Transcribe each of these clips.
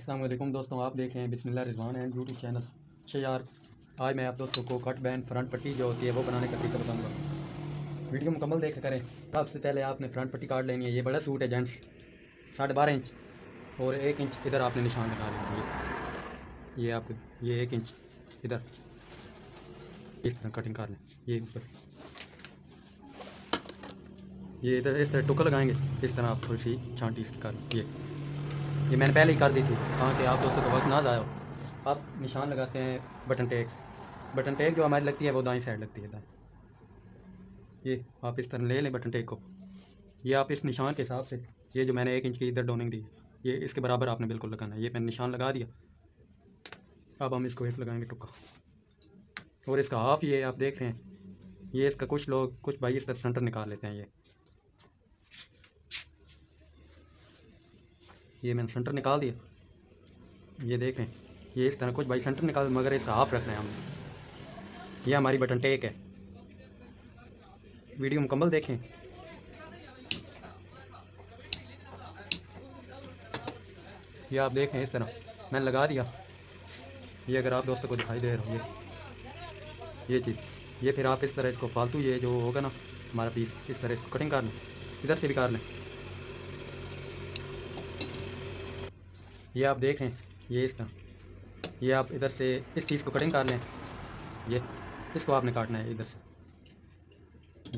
अस्सलाम वालेकुम दोस्तों, आप देख रहे हैं बिस्मिल्लाह रिजवान एंड यूट्यूब चैनल। अच्छा यार, आज मैं आप दोस्तों को कट बैंड फ्रंट पट्टी जो होती है वो बनाने का तरीका बताऊंगा। वीडियो मुकम्मल देख करें। सबसे पहले आपने फ्रंट पट्टी काट लेनी है। ये बड़ा सूट है जेंट्स, 12.5 इंच और 1 इंच इधर आपने निशान लगा लेना है। ये आपको ये 1 इंच इधर इस तरह कटिंग कर लें। ये ऊपर ये इधर इस तरह टुका लगाएंगे। इस तरह आप थोड़ी सी छांटी इसकी कर लें। ये मैंने पहले ही कर दी थी ताकि आप दोस्तों का वक्त ना ज़ाया हो। आप निशान लगाते हैं बटन टेक जो हमारी लगती है वो दाईं साइड लगती है दाएं। ये आप इस तरह ले लें बटन टेक को। ये आप इस निशान के हिसाब से ये जो मैंने 1 इंच की इधर डोनिंग दी ये इसके बराबर आपने बिल्कुल लगाना है। ये मैंने निशान लगा दिया। अब हम इसको एक लगाएंगे टुक्का और इसका हाफ ये आप देख रहे हैं। ये इसका कुछ भाई इस तरह सेंटर निकाल लेते हैं। ये मैंने सेंटर निकाल दिया। ये देख रहे हैं, ये इस तरह कुछ भाई सेंटर निकाल, मगर इसका हाफ रखना है हमने। ये हमारी बटन टेक है। वीडियो मुकम्मल देखें। ये आप देख रहे हैं इस तरह मैंने लगा दिया। ये अगर आप दोस्तों को दिखाई दे रहा हो ये चीज़, ये फिर आप इस तरह इसको फालतू ये जो होगा ना हमारा पीस, इस तरह इसको कटिंग कर लें, इधर से भी कर लें। ये आप देख रहे हैं, ये इस तरह ये आप इधर से इस चीज़ को कटिंग कर लें। ये इसको आपने काटना है इधर से।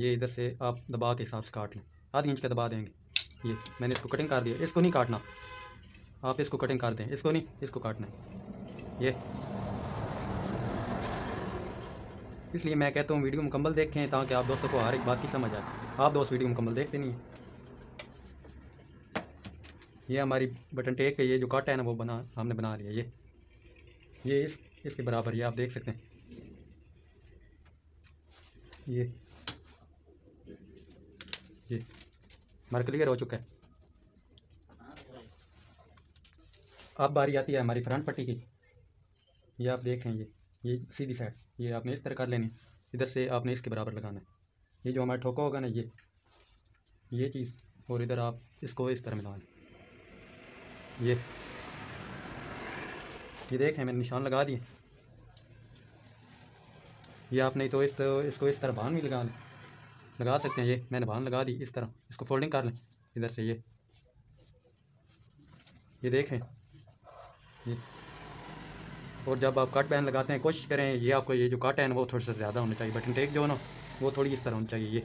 ये इधर से आप दबा के हिसाब से काट लें, आधी इंच का दबा देंगे। ये मैंने इसको कटिंग कर दिया। इसको नहीं काटना, आप इसको कटिंग कर दें, इसको नहीं, इसको काटना है। ये इसलिए मैं कहता हूँ वीडियो मुकम्मल देखें ताकि आप दोस्तों को हर एक बात की समझ आए। आप दोस्त वीडियो मुकम्मल देखते नहीं हैं। ये हमारी बटन टेक के ये जो कट है ना वो हमने बना लिया। ये इसके बराबर ये आप देख सकते हैं। ये हमारा क्लियर हो चुका है। अब बारी आती है हमारी फ्रंट पट्टी की। ये आप देख रहे हैं, ये सीधी साइड ये आपने इस तरह कर लेनी। इधर से आपने इसके बराबर लगाना है। ये जो हमारा ठोका होगा ना ये चीज़, और इधर आप इसको इस तरह मिला लें। ये देख रहे हैं मैंने निशान लगा दिए। ये आप नहीं तो इसको इस तरह बांध भी लगा सकते हैं। ये मैंने बांध लगा दी। इस तरह इसको फोल्डिंग कर लें इधर से। ये देखें ये। और जब आप कट बैंड लगाते हैं कोशिश करें ये आपको ये जो कट है ना वो थोड़ा सा ज़्यादा होना चाहिए। बटन टेक जो है ना वो थोड़ी इस तरह होनी चाहिए।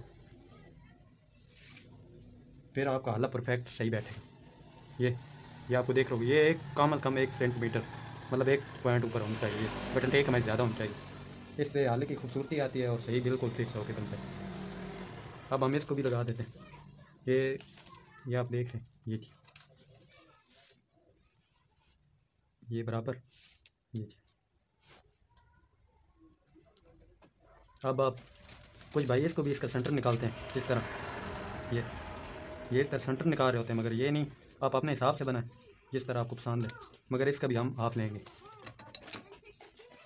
फिर आपका हल्ला परफेक्ट सही बैठेगा। ये आपको देख रहे हो, ये कम अज़ कम 1 सेंटीमीटर मतलब 1 पॉइंट ऊपर होना चाहिए। बटन टेक हमें ज़्यादा होनी चाहिए। इससे हाल की खूबसूरती आती है और सही बिल्कुल फिक्स होकर बनता है। अब हम इसको भी लगा देते हैं। ये आप देख रहे हैं, ये बराबर ये। अब आप कुछ भाई इसको भी इसका सेंटर निकालते हैं इस तरह। ये इस तरह सेंटर निकाल रहे होते हैं, मगर ये नहीं, आप अपने हिसाब से बनाएं जिस तरह आपको पसंद है। मगर इसका भी हम हाफ लेंगे।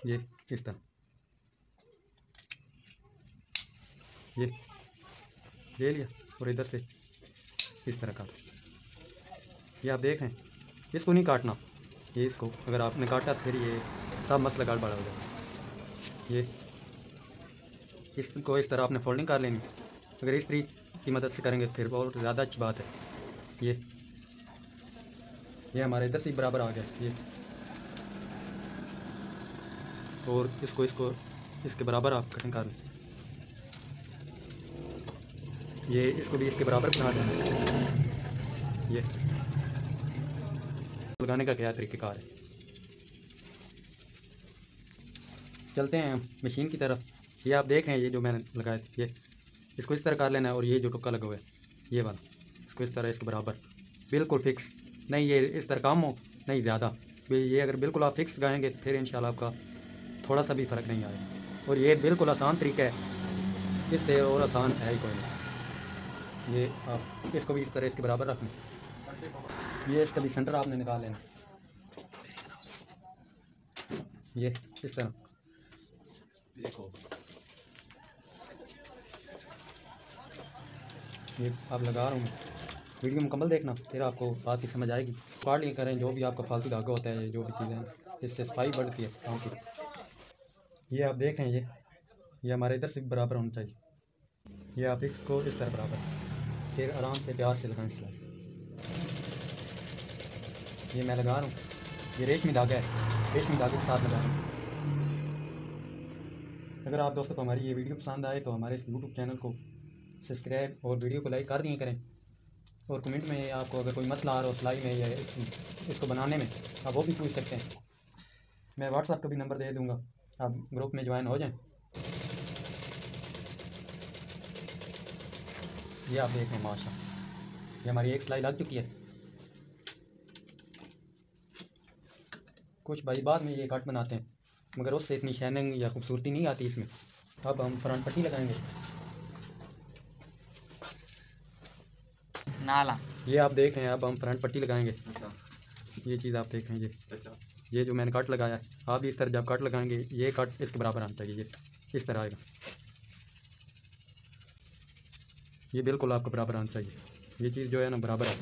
ये इस तरह ये ले लिया और इधर से इस तरह का। ये आप देख रहे हैं, इसको नहीं काटना। ये इसको अगर आपने काटा फिर ये सब मसला गड़बड़ हो जाएगा। ये इसको इस तरह आपने फोल्डिंग कर लेनी। अगर इस्त्री की मदद से करेंगे फिर बहुत ज़्यादा अच्छी बात है। ये हमारे इधर से बराबर आ गया। ये और इसको इसके बराबर आप कटिंग कर लें। ये इसको भी इसके बराबर बना दें। ये लगाने का क्या तरीक़ेकार है। चलते हैं मशीन की तरफ। ये आप देख रहे हैं, ये जो मैंने लगाया ये इसको इस तरह कर लेना है। और ये जो टुक्का लगा हुआ है ये वाला, इसको इस तरह इसके बराबर बिल्कुल फिक्स नहीं, ये इस तरह कम हो नहीं ज़्यादा। ये अगर बिल्कुल आप फिक्स लगाएंगे फिर इंशाल्लाह आपका थोड़ा सा भी फ़र्क नहीं आएगा। और ये बिल्कुल आसान तरीका है, इससे और आसान है ही कोई नहीं। ये आप इसको भी इस तरह इसके बराबर रखना। ये इसका भी सेंटर आपने निकाल लेना। ये इस तरह देखो, ये आप लगा रहा हूँ। वीडियो मुकम्मल देखना फिर आपको बात की समझ आएगी। काट लिया करें जो भी आपका फालतू धागा होता है, जो भी चीज़ें, इससे सफाई बढ़ती है काम की। ये आप देख रहे हैं, ये हमारे इधर से बराबर होना चाहिए। ये आप इसको इस तरह बराबर, फिर आराम से प्यार से लगाएं सिलाई। ये मैं लगा रहा हूँ, ये रेशमी धागा है, रेशमी धागे के साथ लगा रहा हूँ। अगर आप दोस्तों को हमारी ये वीडियो पसंद आए तो हमारे इस यूट्यूब चैनल को सब्सक्राइब और वीडियो को लाइक कर दिया करें। और कमेंट में आपको अगर कोई मसला आ रहा हो सिलाई में या इसको बनाने में, आप वो भी पूछ सकते हैं। मैं व्हाट्सएप का भी नंबर दे दूँगा, आप ग्रुप में ज्वाइन हो जाएं। ये आप देख रहे हैं माशा, ये हमारी एक सिलाई लग चुकी है। कुछ भाई बाद में ये कट बनाते हैं मगर उससे इतनी शाइनिंग या खूबसूरती नहीं आती इसमें। अब हम फ्रंट पट्टी लगाएंगे। नाला ये आप देख रहे हैं, अब हम फ्रंट पट्टी लगाएंगे। ये चीज़ आप देख रहे हैं, ये जो मैंने कट लगाया है, आप भी इस तरह जब कट लगाएंगे ये कट इसके बराबर आना चाहिए, ये इस तरह आएगा। ये बिल्कुल आपको बराबर आना चाहिए, ये चीज़ जो है ना बराबर है,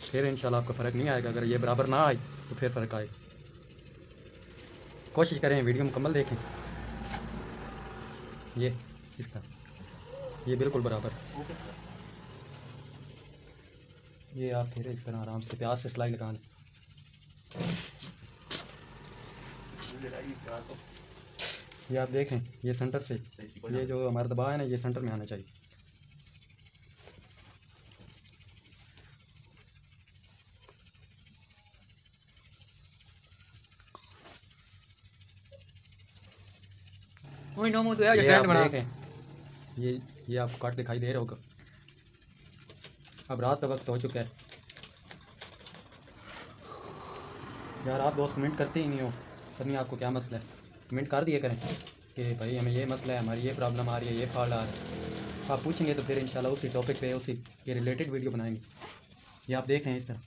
फिर इंशाल्लाह आपको फ़र्क नहीं आएगा। अगर ये बराबर ना आए तो फिर फ़र्क आएगा। कोशिश करें वीडियो मुकम्मल देखें। ये इस तरह, ये बिल्कुल बराबर। ये आप फिर इस तरह आराम से प्यार से सिलाई लगा लें। ये आप देखें, ये सेंटर से, ये जो हमारा दबाव है ना, ये सेंटर में आना चाहिए। वही नो मुझे ये आप ट्रेंड बना देखें, ये आपको कट दिखाई दे रहा होगा। अब रात का वक्त हो चुका है यार, आप दोस्त कमेंट करते ही नहीं हो, पता नहीं आपको क्या मसला है। कमेंट कर दिया करें कि भाई हमें ये मसला है, हमारी ये प्रॉब्लम आ रही है, ये फॉल्ट आ रहा है। आप पूछेंगे तो फिर इंशाल्लाह उसी टॉपिक पे उसी के रिलेटेड वीडियो बनाएंगे। ये आप देख रहे हैं इस तरह,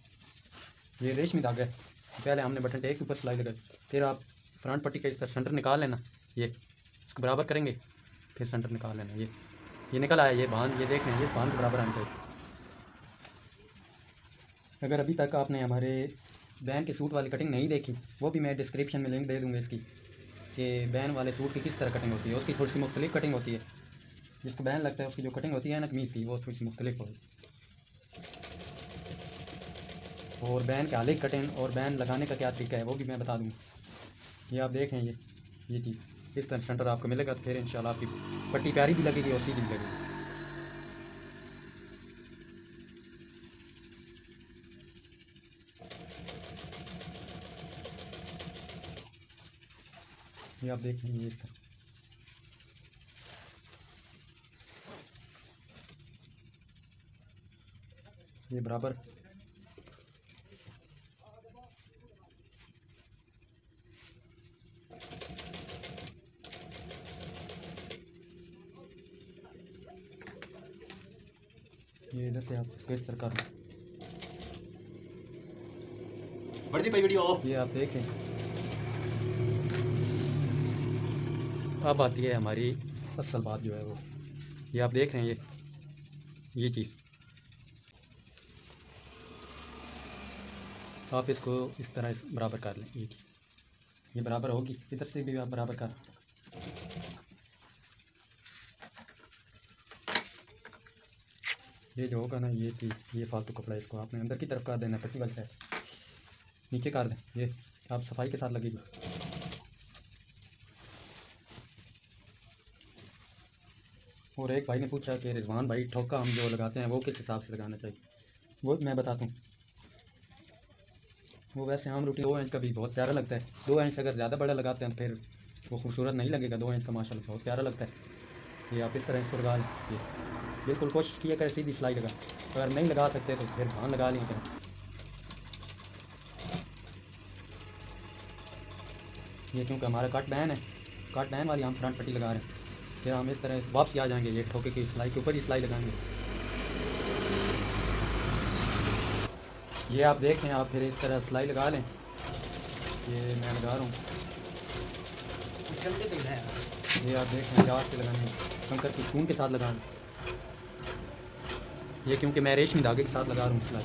ये रेशमी धागा है। पहले हमने बटन टेक के ऊपर सिलाई लगाई, फिर आप फ्रंट पट्टी का इस तरह सेंटर निकाल लेना, ये इसको बराबर करेंगे, फिर सेंटर निकाल लेना। ये निकल आया, ये बांध, ये देख रहे हैं, ये इस बांध के बराबर आना चाहिए। अगर अभी तक आपने हमारे बैन के सूट वाली कटिंग नहीं देखी, वो भी मैं डिस्क्रिप्शन में लिंक दे दूँगा इसकी, कि बैन वाले सूट की किस तरह कटिंग होती है। उसकी थोड़ी सी मुख्तलिफ कटिंग होती है, जिसको बैन लगता है उसकी जो कटिंग होती है ना कमीज़ की, वो थोड़ी सी मुख्तलिफ होती है। और बैन के आले कटिंग और बैन लगाने का क्या तरीका है वो भी मैं बता दूँगा। ये आप देखें, ये चीज़ इस तरह सेंटर आपको मिलेगा, तो फिर इंशाल्लाह आपकी पट्टी प्यारी भी लगेगी और सीधी भी लगेगी। ये आप देख लीजिए इस तरह, ये बराबर। ये इधर से आप इसको इस तरह कर लो। बढ़ती पाई वीडियो। ये आप देखें, अब आती है हमारी असल बात जो है वो। ये आप देख रहे हैं, ये चीज़ आप इसको इस तरह बराबर कर लें। ये बराबर होगी, इधर से भी आप बराबर कर। ये जो होगा ना, ये चीज़, ये फालतू कपड़ा इसको आपने अंदर की तरफ कर देना, पट्टी वाली साइड नीचे कर दें। ये आप सफाई के साथ लगेगी। और एक भाई ने पूछा कि रिजवान भाई ठोका हम जो लगाते हैं वो किस हिसाब से लगाना चाहिए, वो मैं बताता हूँ। वो वैसे आम रोटी 2 इंच का भी बहुत प्यारा लगता है। 2 इंच अगर ज़्यादा बड़ा लगाते हैं फिर वो खूबसूरत नहीं लगेगा। 2 इंच का माशाल्लाह बहुत प्यारा लगता है। ये आप इस तरह इसको लगा लें। ये बिल्कुल कोशिश किया करें सीधी सिलाई लगा, अगर नहीं लगा सकते तो फिर धान लगा लिया करें। ये क्योंकि हमारा कट बैन है, कट बैन वाली हम फ्रंट पट्टी लगा रहे हैं, फिर हम इस तरह वापस आ जाएंगे। ये ठोके की सिलाई के ऊपर ही सिलाई लगाएंगे। ये आप देख लें, आप फिर इस तरह सिलाई लगा लें। ये मैं लगा रहा हूँ। ये आप देख लें, प्यार से लगाने, कंकर की खून के साथ लगाना। ये क्योंकि मैं रेशमी धागे के साथ लगा रहा हूँ सिलाई।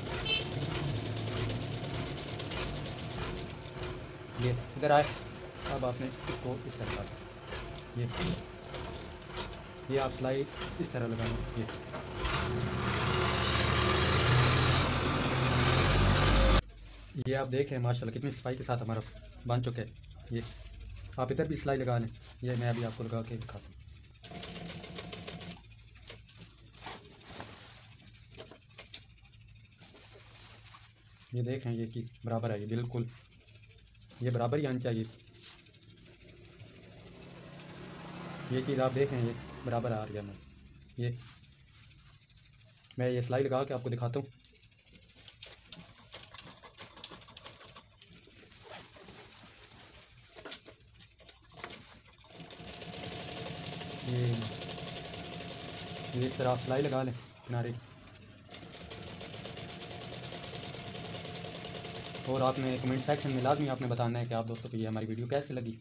ये इधर आए। अब आपने इसको इस तरह लगाना। ये आप सिलाई इस तरह लगाना। ये आप देखें माशाल्लाह कितनी सफाई के साथ हमारा बन चुका है। ये आप इधर भी सिलाई लगा लें। ये मैं अभी आपको लगा के दिखाता हूँ। ये देखें ये कि बराबर है, ये बिल्कुल ये बराबर ही आनी चाहिए। ये चीज़ आप देखें ये बराबर आ रही है। मैं ये सिलाई लगा के आपको दिखाता हूँ। ये इस तरह आप सिलाई लगा लें किनारे। और आपने कमेंट सेक्शन में लाजमी आपने बताना है कि आप दोस्तों को ये हमारी वीडियो कैसे लगी।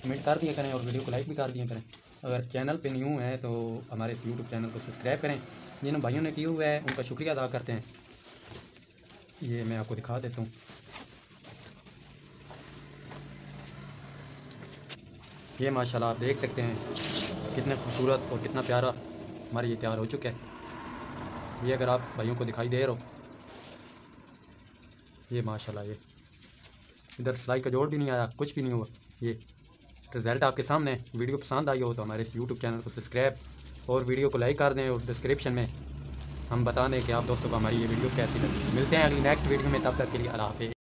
कमेंट कर दिया करें और वीडियो को लाइक भी कर दिया करें। अगर चैनल पे न्यू है तो हमारे इस यूट्यूब चैनल को सब्सक्राइब करें। जिन भाइयों ने किया हुआ है उनका शुक्रिया अदा करते हैं। ये मैं आपको दिखा देता हूँ। ये माशाल्लाह आप देख सकते हैं कितने खूबसूरत और कितना प्यारा हमारा ये तैयार हो चुका है। ये अगर आप भाइयों को दिखाई दे रहा हो, ये माशाल्लाह ये इधर सिलाई का जोड़ भी नहीं आया, कुछ भी नहीं हुआ। ये रिज़ल्ट आपके सामने है। वीडियो पसंद आई हो तो हमारे इस यूट्यूब चैनल को सब्सक्राइब और वीडियो को लाइक कर दें। और डिस्क्रिप्शन में हम बता दें कि आप दोस्तों को हमारी ये वीडियो कैसी लगी। मिलते हैं अगली नेक्स्ट वीडियो में, तब तक के लिए अल्लाह हाफ़िज़।